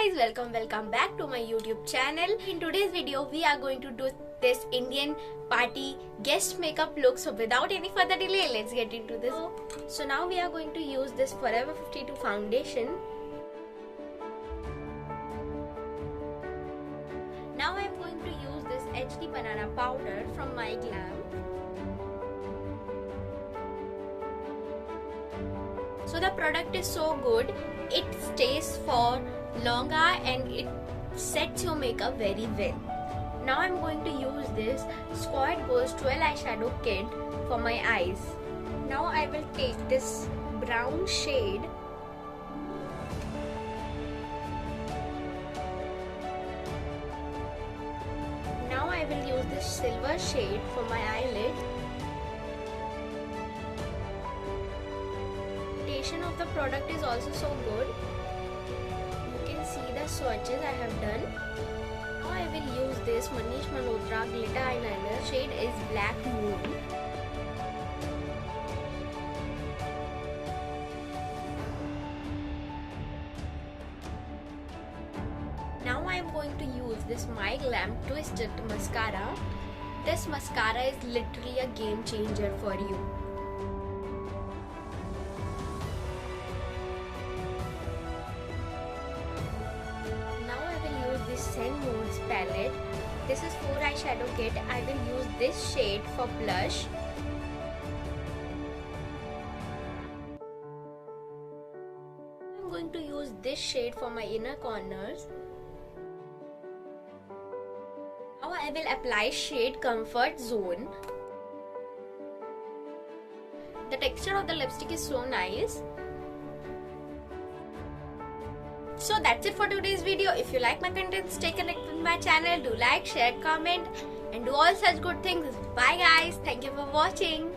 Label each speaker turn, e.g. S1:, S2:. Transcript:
S1: guys, welcome back to my YouTube channel. In today's video we are going to do this Indian party guest makeup look. So without any further delay, let's get into this. So now we are going to use this Forever 52 foundation. Now I am going to use this HD banana powder from Myyglam. So the product is so good, it stays for longer and it sets your makeup very well. Now I'm going to use this Squad Goes 12 eyeshadow kit for my eyes. Now I will take this brown shade Now I will use this silver shade for my eyelid. Of the product is also so good. You can see the swatches I have done. Now I will use this Manish Malhotra Glitter Eyeliner. Shade is Black Moon. Now I am going to use this Myyglam Twisted Mascara. This mascara is literally a game changer for you. Noods palette. This is 4 eyeshadow kit. I will use this shade for blush. I'm going to use this shade for my inner corners. Now I will apply shade Comfort Zone. The texture of the lipstick is so nice. So that's it for today's video. If you like my content, stay connected with my channel. Do like, share, comment and do all such good things. Bye guys. Thank you for watching.